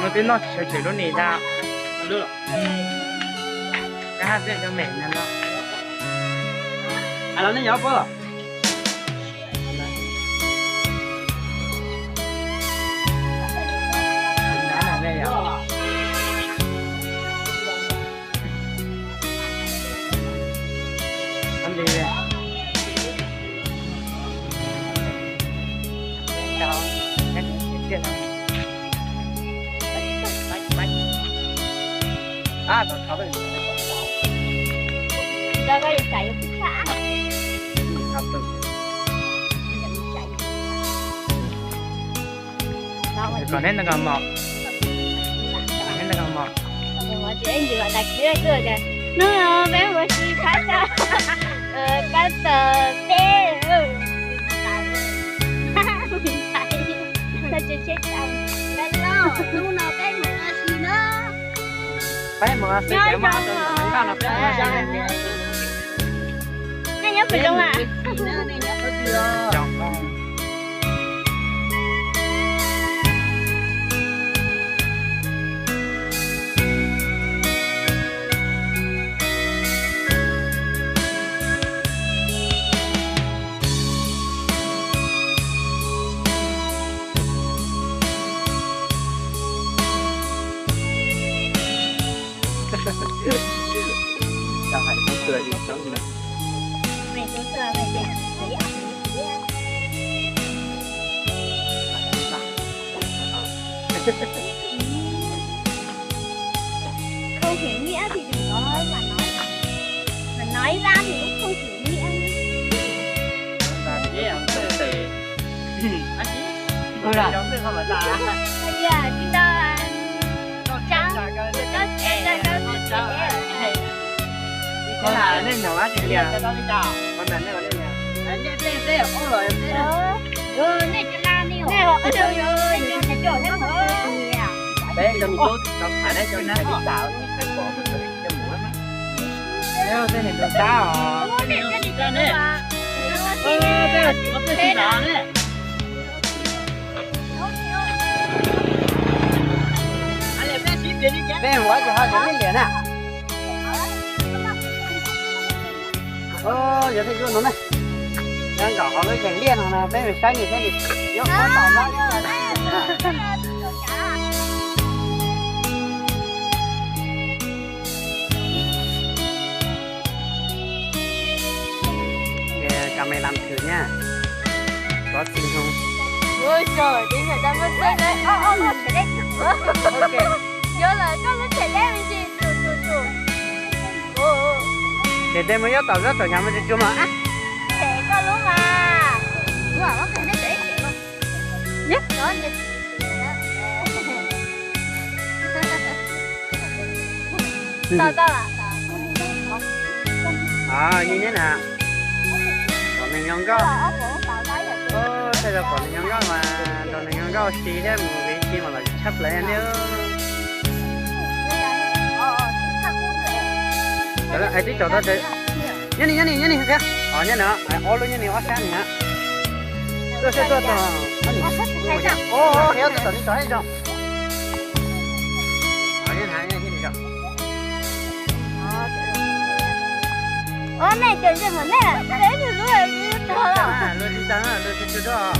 nó tới nó chửi nó nề ra lựa cái hạt dễ cho mẹ nha nó à nó nhớ bơ đá là đây à ăn đi đây chào cái chuyện à tôi tháo về Rồi bây giờ chạy một chút xã tháo từ còn hết là còn mọc hết là còn mọc mà chị em vừa đặt dưới cửa kìa nó bé vừa xí khá cho cái tờ bé sao chị chết chồng cái lo lúc nào bé một xí nữa bé mà xí cái mà tôi nói là bé mà sao này nhớ phải không ạ chọn chẳng phải không cười gì đâu nữa mày xuống sờ mày chị không hiểu nghĩa thì đừng có mà nói ra thì cũng không hiểu nghĩa tôi là giống như không phải là bây giờ chúng ta trắng con là nên nhỏ quá chị nhà con là nên lên nhà này cho la đi này họ có đâu rồi này chỗ thế hả đấy cho mình tốt cho phải đấy cho nó phải tạo phải bỏ một cái cho mũi á nếu thế này được sao này cái gì đó nữa đây là chỉ có cái đó đấy bé hóa thì họ sẽ lên liền à giờ thấy chưa nó này đang搞好了整练了bé phải sai người thế thì có tạo ra cầm này làm thử nha có xin không ôi trời đi người ta mới xây đấy nó sẽ đấy ok nhớ là con nó sẽ đấy mình chị để đây mới tao rất tao nhắm vào chỗ mà sẽ có luôn mà đúng rồi nó sẽ đấy luôn nhất đó nhất tao tao là à như thế nào còn mình không có thế là còn mình không có mà còn mình không có xí thế một cái chi mà lại chấp lại nữa đó là ai tí chỗ đó thì nhớ đi kìa nhớ nữa ô luôn nhớ đi ô sáng nhá tôi sẽ tôi ô theo tôi đi tới rồi nhớ hai nhớ đi rồi này chuẩn chuẩn hẳn này đấy thì lúc này đi tới rồi luôn đi tới rồi luôn đi đó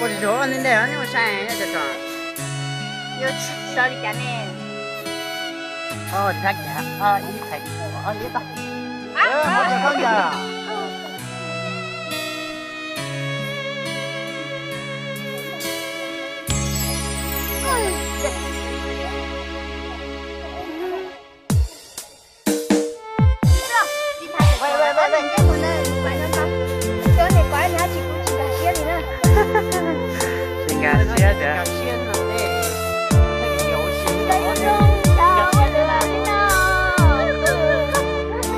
có gì chỗ anh đến đây nhưng mà sai nhá cho yo sao đi chán nè thạch ý thạch ý ta một giờ không giờ xin gà chia được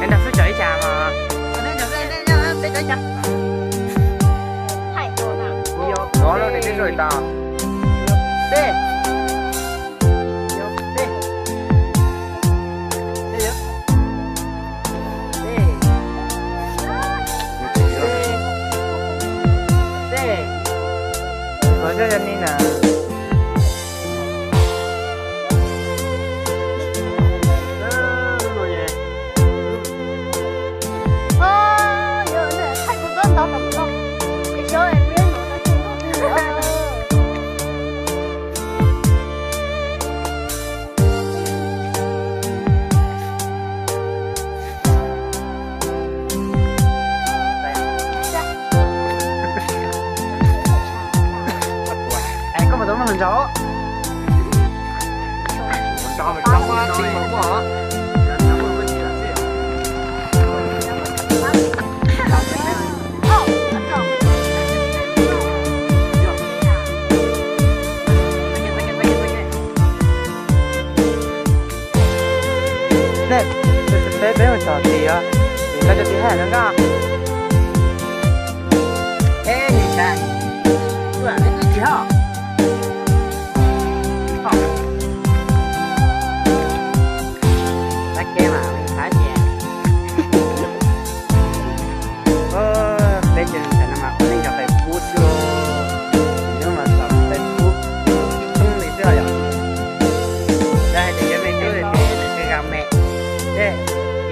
em đặt số chở trà mà đây chở trà đó là để cái rồi tao đi cho nên là mình chó cho mình trong á xin bóng hả nè bé mình sợ thì là cho tí hẹn nữa cả ê nhìn này tôi là cái gì hả cái mà mình khá nhẹ bây giờ mình mà mình phải bút cho nếu mà phải bút không thì sao vậy đây thì cái mình đưa để cái gạo mẹ đây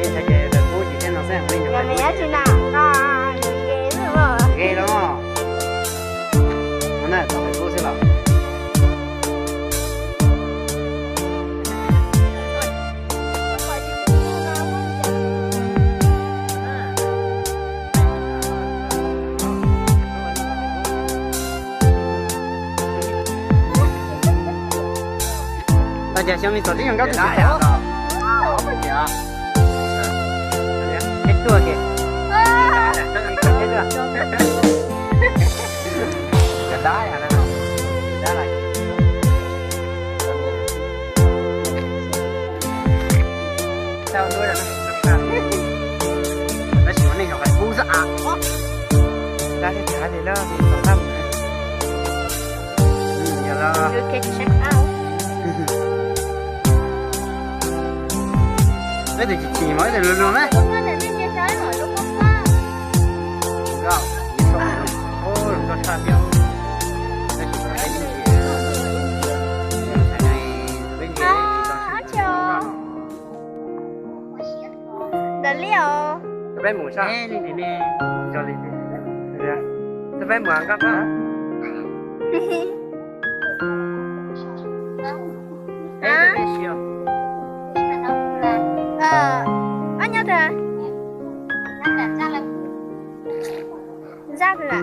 cái thay cái phải bút chỉ cho nó sẽ mình gạo mẹ chứ nào ghê đúng không ghê đúng không nó này phải bút chứ nào大家小米做这样搞就行了。cái tua kìa. Cái đá à nó. Đá này. Sao nuôi là nó. Nó chỉ có này nó phải bu dạ. ra thì thả thì nó còn thăm Giờ là you can check out cái thì chỉ mới thì luôn luôn đấy. lúc đó là đi chơi trái rồi lúc không có Rồi, ôi, con sao nhau. Đây chỉ là cái gì? Cái này bên kia thì đợi liều bé mù sao nè nè nè cho đi cho bé mù ăn cắp á ê đây siêu anh nhớ thế ra rồi ạ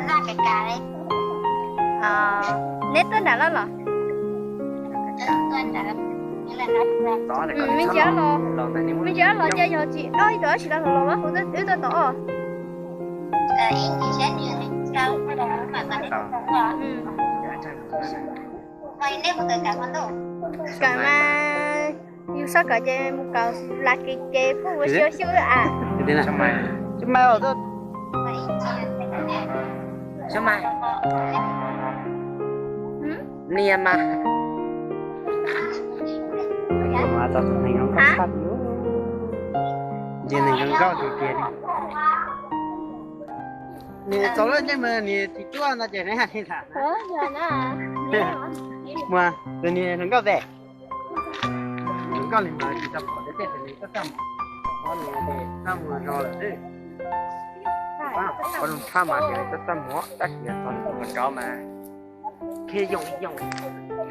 ra cái cà đấy nét tên đã lắm rồi đó là mình nhớ rồi mình nhớ rồi chơi rồi chị ơi đó chỉ là rồi quá không biết tôi tổ cả mà yêu sao cả chơi một cầu là cái phụ của siêu siêu à thế nào chứ mai ở tôi sao mai niềm mà mà tao này nó không phát nữa giờ này nó cao thì tiền nè cháu lên nhưng mà nè thì chúa nó chơi này hay là giờ nó mà rồi nè nó cao về nó cao thì mà chỉ tập ở cái tết này có tầm nó này tầm mà rồi là thế còn tham mà thì rất tâm hóa tất nhiên còn còn có mà khi dùng đúng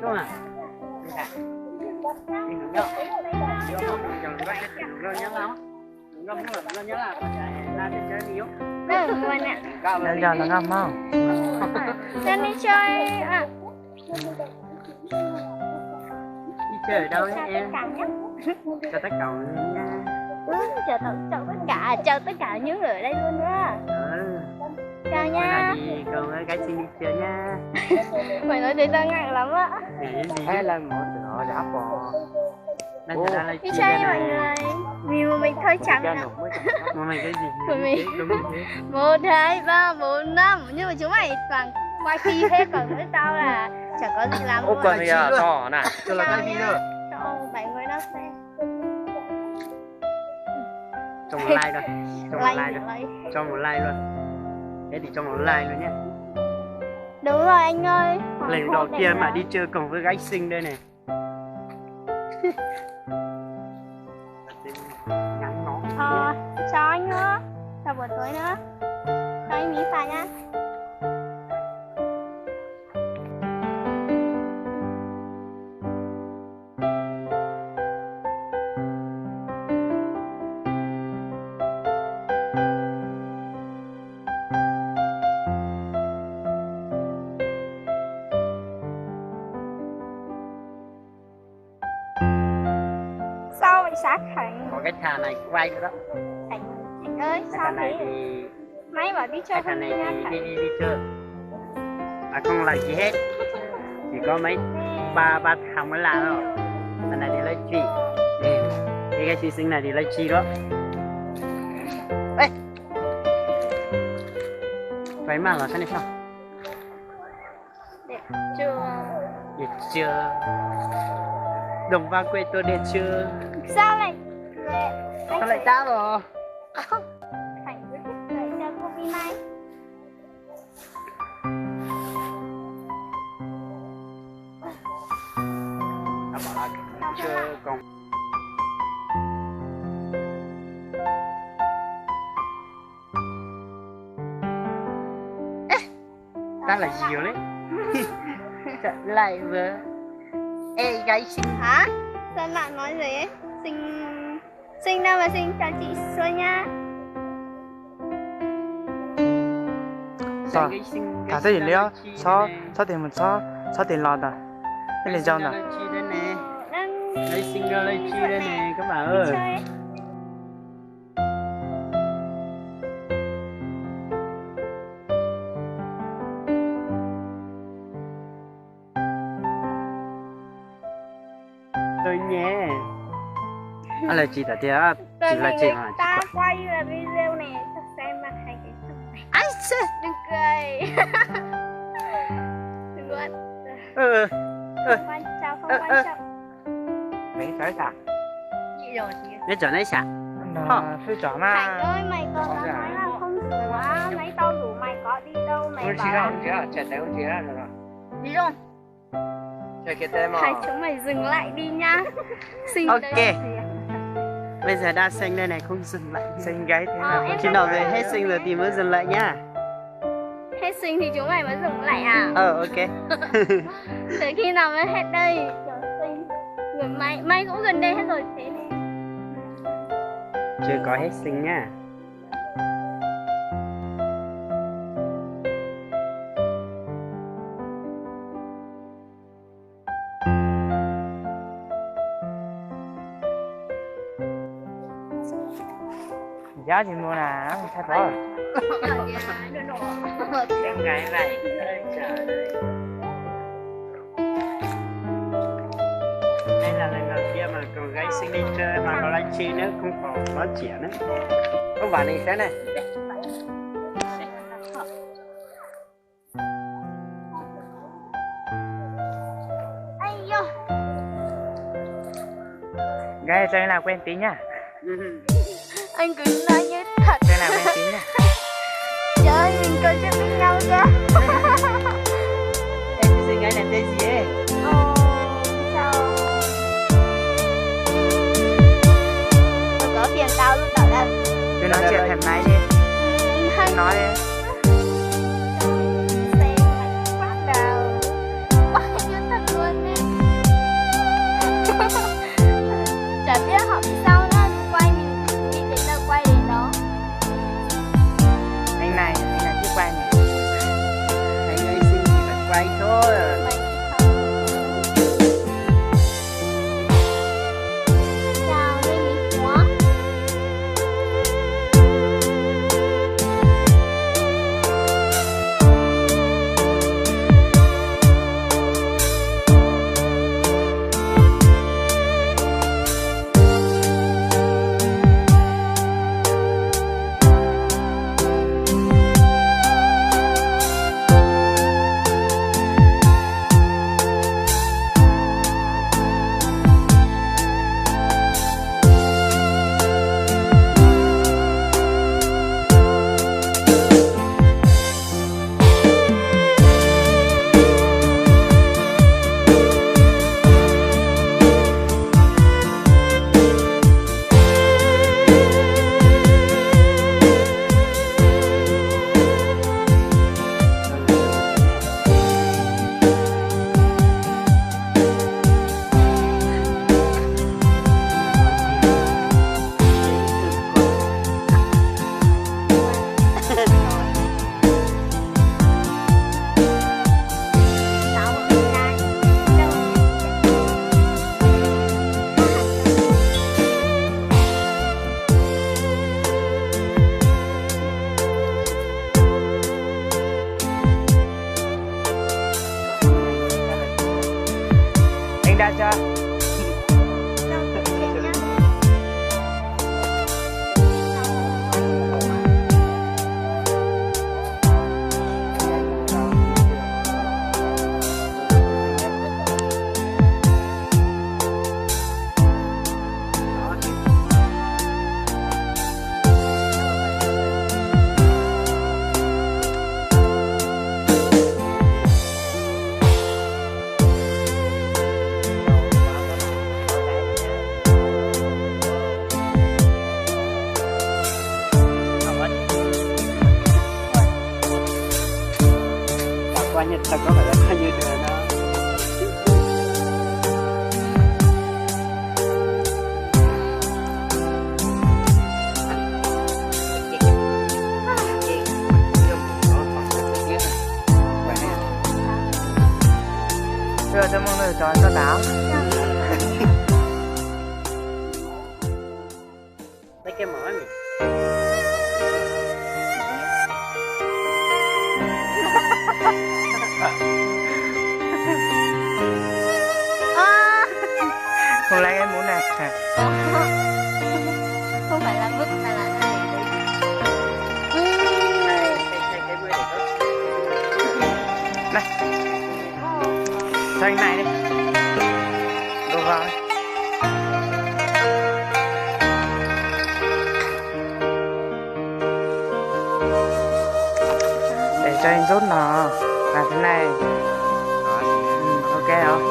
không ạ nhớ bây giờ là ngâm không nên đi chơi à đi chơi ở đâu đấy em cho tất cả nha chào tất cả những người ở đây luôn nha chào nha gì còn cái xin đi chơi nha mày nói thế tao ngại lắm á hay là một họ đã bỏ đi chơi mọi người vì mà mình thôi chẳng mà mày cái gì của mình 1, 2, 3, 4, 5 nhưng mà chúng mày toàn quay phi hết còn với tao là chẳng có gì làm ô còn bây giờ to nè cho là cái gì nữa cho 7 người đó xem cho một like thôi cho một like thôi cho một like luôn Thế thì cho một like luôn nhé. Đúng rồi anh ơi. Lần đầu tiên mà đi chơi cùng với gái xinh đây này. Ngắn ngó. Cho anh nữa. Chào buổi tối nữa. Cho anh mí phải nha. Sao vậy Sát Thành? Có cái thà này quay nữa đó. Thành ơi, Cái sao thà này thế? thì Máy bảo đi chơi cái thà không này đi nha thì Thành. đi chơi. À không làm gì hết. Chỉ có mấy ba thằng mới làm thôi. Thằng này thì lấy chi. Cái xinh xinh này thì lấy chi đó. Ê. Váy mà là sao này sao? Đẹp chưa? Đẹp chưa? Đồng va quê tôi đẹp chưa? Sao lại Sao lại tao rồi? Thành cứ thích đợi cho cô đi mai. Tao bảo là chưa còn. Ta là nhiều đấy. Lại với ê gái xinh. Hả? Sao lại nói gì ấy? Xinh đâu mà xinh, chào chị Xuân nha. Sao? Thả thế gì nữa? Sao tiền mình sao tiền lọt à? Cái này sao nào? Lấy xinh ra lấy chi đây nè các bạn ơi. Tôi nhé. À là chị đã thế á? Chị là chị hả? Ta quay là video này cho xem mặt hai cái thằng này. Ai xê? Đừng cười. Đừng luôn. Quan trọng không quan trọng. Mấy cái sao? Gì rồi chị? Để trở này sao? Phi trỏ Thành mà. ơi mày còn tao nói là không sửa á. Nãy tao rủ mày có đi đâu mày bảo là chạy tới con chị ra rồi. đi rồi. Chạy cái tên mà. Hai chúng mày dừng lại đi nhá. Xinh Ok. đấy. Bây giờ đã xinh đây này không dừng lại. Xinh gái thế nào? Em Khi nào về hết xinh rồi thì mới dừng lại nhá. hết xinh thì chúng mày mới dừng lại à? Ok. Tới khi nào mới hết đây? Trời xinh. Rồi mày cũng gần đây hết rồi thế này. Chưa có hết xinh nhá. Giá gì mua nè, thay bỏ. Em gái này. Trời ơi. Đây là lần đầu tiên mà con gái xinh đi chơi mà có live stream nữa không còn nói chuyện nữa. Không phải này thế này. Ây yo. Gái chơi nào quen tí nha. Anh cứ nói như thật. Chơi nào quen tí nha. Trời ơi, mình còn chưa biết nhau cơ. Em xinh gái này tên gì ấy? Ồ, sao? Tôi có phiền tao lúc đầu đây. Cứ nói chuyện thoải mái đi. Hay Nói đi. xem mặt bắt đầu. Ôi, như thật luôn đi. Chả biết họ đi sao nữa. Quay mình nghĩ đến đâu quay đến đó. Anh này thích quay này. Thấy gái xinh thì phải quay thôi. Mày nghĩ không? Chào Linh Mỹ Quá. thật có phải là bao nhiêu đường đó. Chưa cho mọi người chọn cho táo. Lấy cái mỏ này. Không lấy cái mũ này. Không phải là mứt mà là này. Cái mưa này có. Này. Sang này đi. Đồ vào đi. Để cho anh rút nó. Làm thế này. Ok không?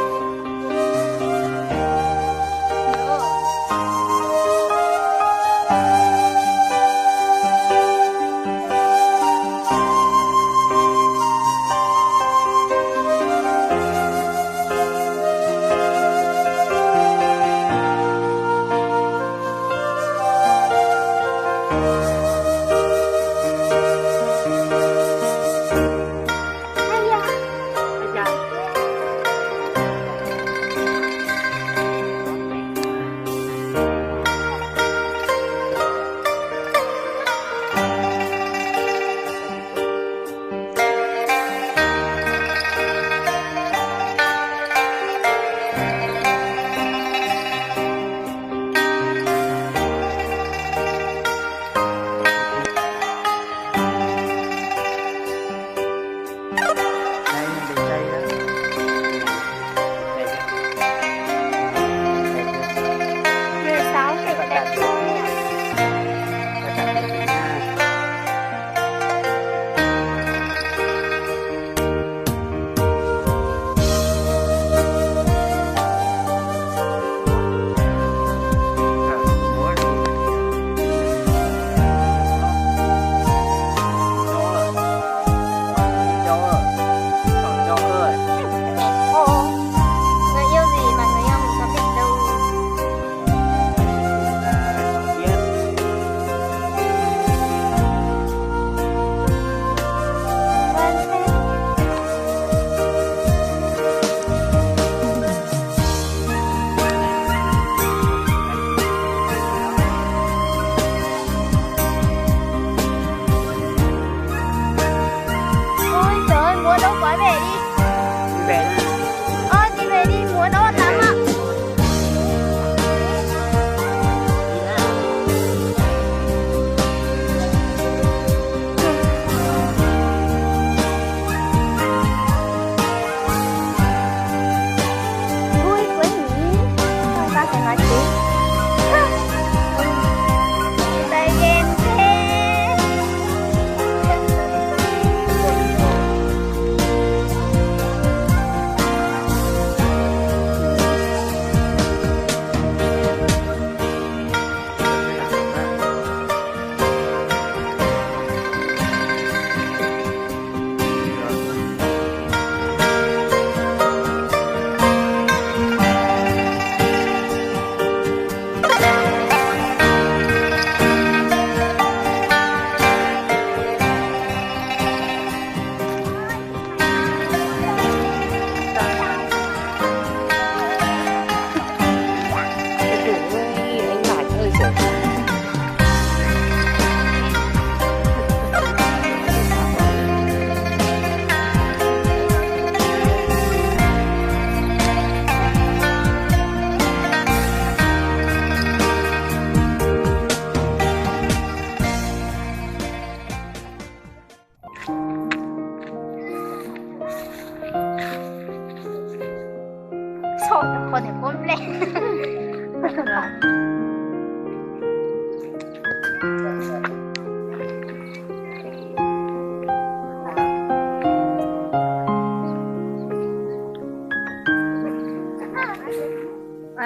Con thể bốn lên.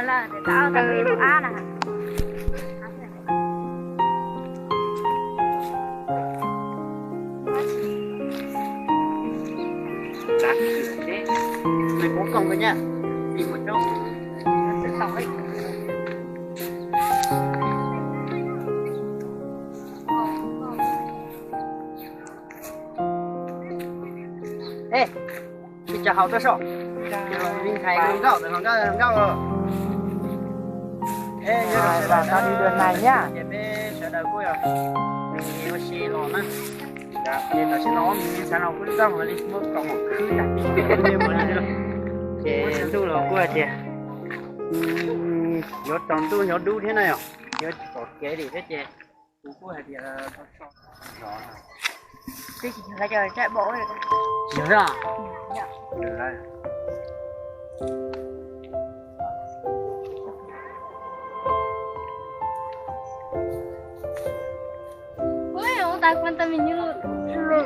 Là để tao tao đi được A nè. Đắt nha. Đi một chút. Nó sẽ xong hết. Ê, chị chào học tôi sợ. Mình thấy không gạo rồi. Ê, Rồi, và tao đi đường này nhá. Để bé sợ đời cuối à. Mình có xe lò nữa. Dạ, để tao sẽ nói mình sẽ nào cũng rong rồi đi mất còn một thứ đặt đi bên một này rồi. Để tu lò cuối chị. Nhớ toàn tu nhớ đu thế này à? Nhớ có kế đi thế chị. Tu cuối thì là đó. Cái gì là trời chạy bộ rồi. Nhớ ra. Dạ. Nhớ ra. Ôi, ông ta quan tâm mình như rồi.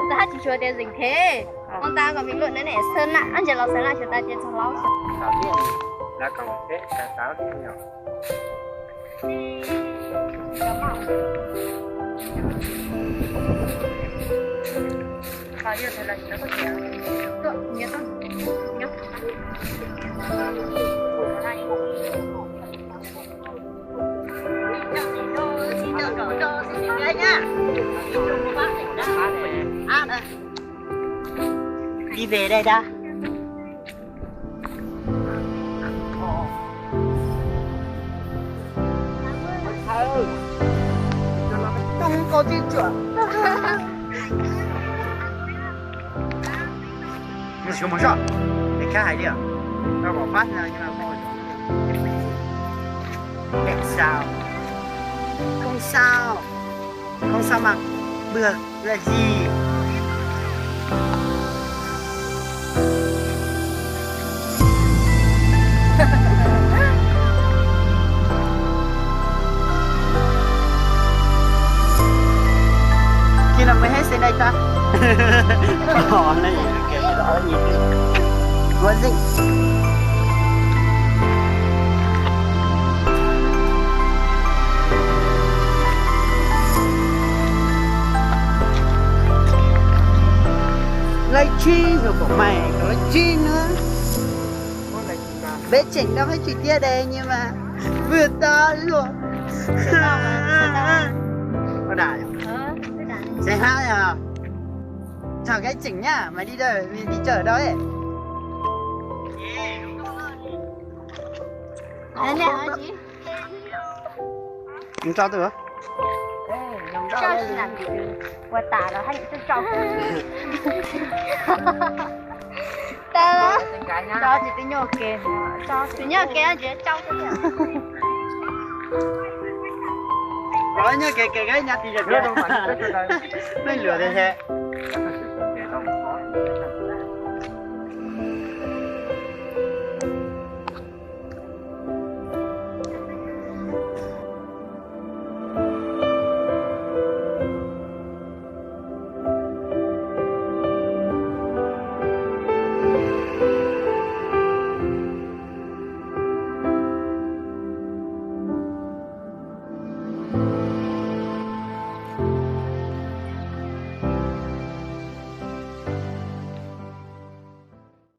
Ta chỉ cho tiền dình thế. Ông ta còn bình luận đấy này sơn lại, anh chỉ lo sơn lại cho ta tiền trong lắm. Tao biết là còn thế là tao đi nhỏ. Bao nhiêu thì là nó có thể được nhớ không? Nhớ. Đi về đây đã. Không có tin chuẩn. Một số một sợ. Để khác hay đi à? Tao bỏ phát ra nhưng mà không phải. Sao? Không sao. Không sao mà được là gì? Khi nào mới hết xe đây ta? Đó này, cái đó là gì? What is it? Lấy chi rồi của mày có lấy chi nữa. Bé chỉnh đâu phải chỉ tia đây nhưng mà vừa to luôn. Có đài à? Xe hát à? Chào cái chỉnh nhá, mày đi đâu? Mày đi chợ đó ấy. Anh nè, anh chị. Không cho tôi hả? Cho chị làm gì? Qua tả rồi hay những cho. Ta cho chị tính nhờ kèm. Cho chị nhờ kèm chị cho cái gì? Có nhớ cái nhà thì được đâu mà. Nó lừa thế.